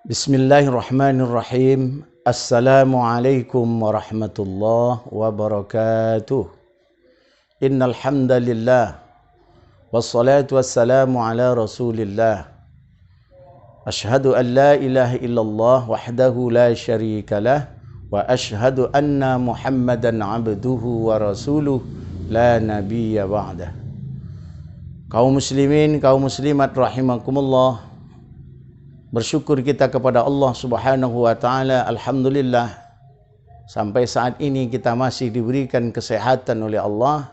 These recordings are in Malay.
Bismillahirrahmanirrahim. Assalamualaikum warahmatullahi wabarakatuh. Innal hamdalillah wassalatu wassalamu ala Rasulillah. Asyhadu an la ilaha illallah wahdahu la syarikalah wa asyhadu anna Muhammadan abduhu wa rasuluh la nabiyya ba'dah. Kaum muslimin, kaum muslimat rahimakumullah. Bersyukur kita kepada Allah Subhanahu wa taala, alhamdulillah sampai saat ini kita masih diberikan kesehatan oleh Allah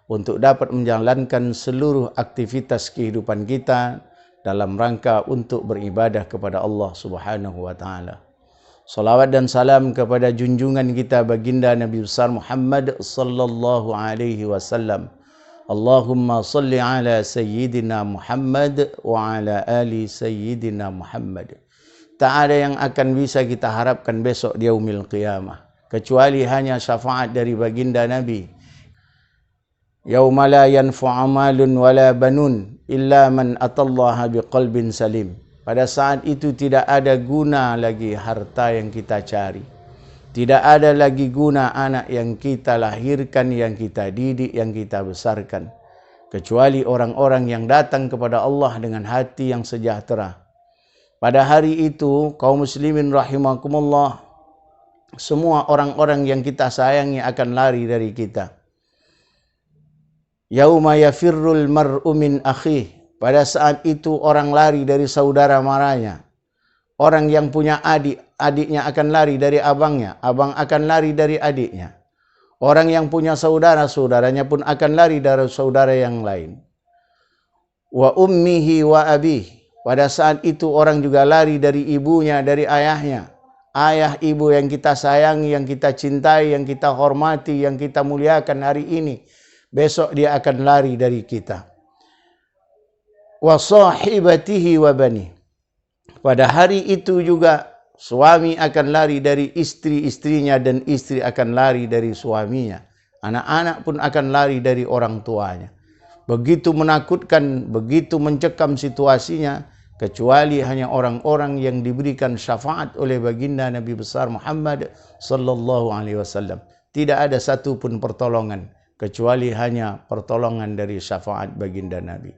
untuk dapat menjalankan seluruh aktivitas kehidupan kita dalam rangka untuk beribadah kepada Allah Subhanahu wa taala. Salawat dan salam kepada junjungan kita baginda Nabi besar Muhammad sallallahu alaihi wasallam. Allahumma salli ala Sayyidina Muhammad wa ala ali Sayyidina Muhammad. Tak ada yang akan bisa kita harapkan besok di yaumil qiyamah kecuali hanya syafaat dari baginda Nabi. Yauma la yanfa'u malun wala banun illa man atallaha biqalbin salim. Pada saat itu tidak ada guna lagi harta yang kita cari. Tidak ada lagi guna anak yang kita lahirkan, yang kita didik, yang kita besarkan. Kecuali orang-orang yang datang kepada Allah dengan hati yang sejahtera. Pada hari itu, kaum muslimin rahimakumullah, semua orang-orang yang kita sayangi akan lari dari kita. Yauma yafirrul mar'u min akhih. Pada saat itu orang lari dari saudara maranya. Orang yang punya adik, adiknya akan lari dari abangnya, abang akan lari dari adiknya. Orang yang punya saudara, saudaranya pun akan lari dari saudara yang lain. Wa ummihi wa abih. Pada saat itu orang juga lari dari ibunya, dari ayahnya. Ayah ibu yang kita sayangi, yang kita cintai, yang kita hormati, yang kita muliakan hari ini. Besok dia akan lari dari kita. Wa sahibatihi wa bani. Pada hari itu juga suami akan lari dari istri-istrinya dan istri akan lari dari suaminya. Anak-anak pun akan lari dari orang tuanya. Begitu menakutkan, begitu mencekam situasinya, kecuali hanya orang-orang yang diberikan syafaat oleh baginda Nabi besar Muhammad sallallahu alaihi wasallam. Tidak ada satu pun pertolongan kecuali hanya pertolongan dari syafaat baginda Nabi.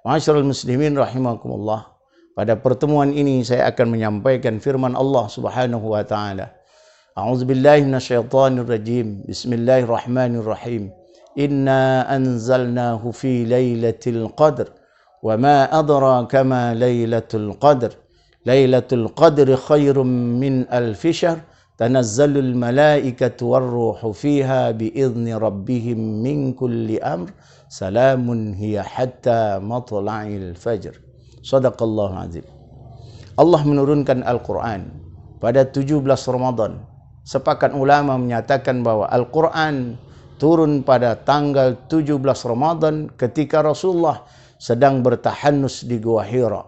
Ma'asyiral muslimin rahimakumullah. Pada pertemuan ini saya akan menyampaikan firman Allah Subhanahu wa taala. A'udzubillahi minasyaitonir rajim. Bismillahirrahmanirrahim. Inna anzalnahu fi lailatul qadr wa ma adraka ma lailatul qadr. Lailatul qadri khairum min alf syahr. Tanazzalul malaikatu warruhu fiha biizni rabbihim min kulli amr. Salamun hiya hatta matla'il fajr. Sadaqallahu azim. Allah menurunkan Al-Quran pada 17 Ramadan. Sepakat ulama menyatakan bahwa Al-Quran turun pada tanggal 17 Ramadan ketika Rasulullah sedang bertahannus di Gua Hira.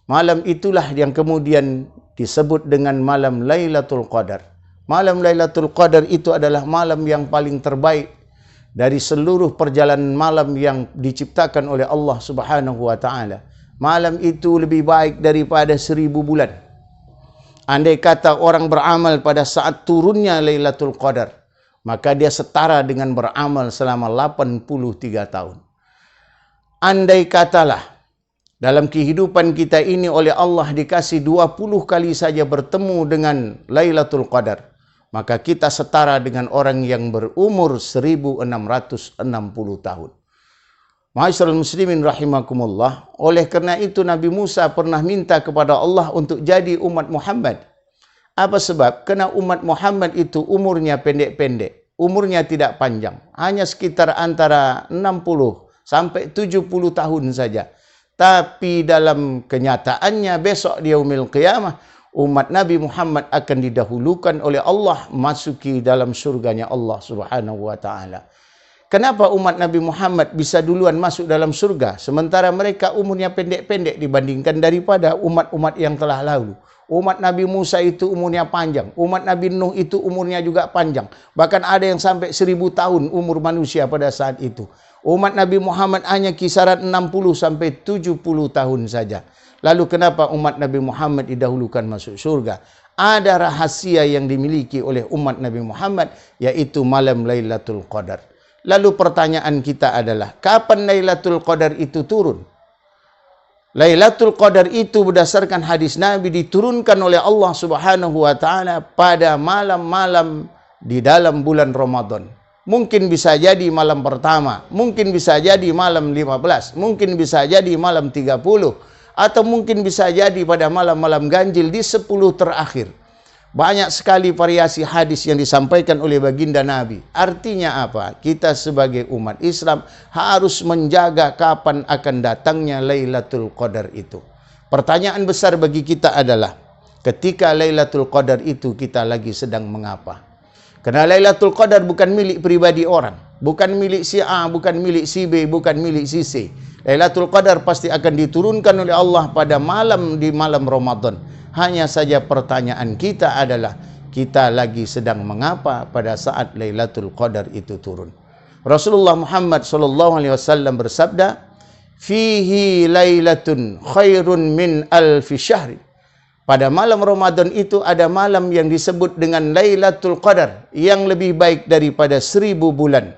Malam itulah yang kemudian disebut dengan malam Lailatul Qadar. Malam Lailatul Qadar itu adalah malam yang paling terbaik dari seluruh perjalanan malam yang diciptakan oleh Allah Subhanahu wa taala. Malam itu lebih baik daripada 1000 bulan. Andai kata orang beramal pada saat turunnya Lailatul Qadar, maka dia setara dengan beramal selama 83 tahun. Andai katalah dalam kehidupan kita ini oleh Allah dikasih 20 kali saja bertemu dengan Lailatul Qadar, maka kita setara dengan orang yang berumur 1660 tahun. Ma'asyiral muslimin rahimakumullah. Oleh kerana itu Nabi Musa pernah minta kepada Allah untuk jadi umat Muhammad. Apa sebab? Kerana umat Muhammad itu umurnya pendek-pendek. Umurnya tidak panjang. Hanya sekitar antara 60 sampai 70 tahun saja. Tapi dalam kenyataannya besok di yaumil qiyamah, umat Nabi Muhammad akan didahulukan oleh Allah masuki dalam surganya Allah Subhanahu wa taala. Kenapa umat Nabi Muhammad bisa duluan masuk dalam surga sementara mereka umurnya pendek-pendek dibandingkan daripada umat-umat yang telah lalu? Umat Nabi Musa itu umurnya panjang, umat Nabi Nuh itu umurnya juga panjang. Bahkan ada yang sampai 1000 tahun umur manusia pada saat itu. Umat Nabi Muhammad hanya kisaran 60 sampai 70 tahun saja. Lalu kenapa umat Nabi Muhammad didahulukan masuk surga? Ada rahasia yang dimiliki oleh umat Nabi Muhammad, yaitu malam Lailatul Qadar. Lalu pertanyaan kita adalah, kapan Lailatul Qadar itu turun? Lailatul Qadar itu berdasarkan hadis Nabi diturunkan oleh Allah Subhanahu wa taala pada malam-malam di dalam bulan Ramadan. Mungkin bisa jadi malam pertama, mungkin bisa jadi malam 15, mungkin bisa jadi malam 30, atau mungkin bisa jadi pada malam-malam ganjil di 10 terakhir. Banyak sekali variasi hadis yang disampaikan oleh baginda Nabi. Artinya apa? Kita sebagai umat Islam harus menjaga kapan akan datangnya Lailatul Qadar itu. Pertanyaan besar bagi kita adalah, ketika Lailatul Qadar itu kita lagi sedang mengapa? Karena Lailatul Qadar bukan milik pribadi orang. Bukan milik si A, bukan milik si B, bukan milik si C. Lailatul Qadar pasti akan diturunkan oleh Allah pada malam di malam Ramadan. Hanya saja pertanyaan kita adalah, kita lagi sedang mengapa pada saat Lailatul Qadar itu turun? Rasulullah Muhammad SAW bersabda, "Fihi lailatun khairun min alfi syahrin." Pada malam Ramadan itu ada malam yang disebut dengan Lailatul Qadar, yang lebih baik daripada 1000 bulan.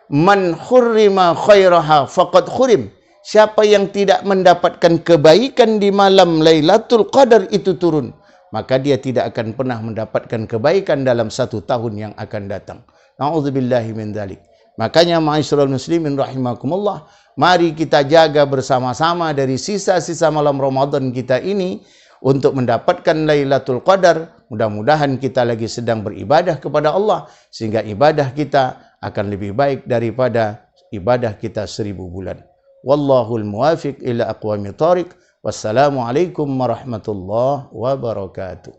Man hurrima khairaha faqad khurim. Siapa yang tidak mendapatkan kebaikan di malam Lailatul Qadar itu turun, maka dia tidak akan pernah mendapatkan kebaikan dalam 1 tahun yang akan datang. Na'udzubillahi min dzalik. Makanya ma'asyiral muslimin rahimakumullah, mari kita jaga bersama-sama dari sisa-sisa malam Ramadan kita ini untuk mendapatkan Lailatul Qadar. Mudah-mudahan kita lagi sedang beribadah kepada Allah, sehingga ibadah kita akan lebih baik daripada ibadah kita 1000 bulan. Wallahul muwafiq ila aqwamit thariq. Wassalamualaikum warahmatullahi wabarakatuh.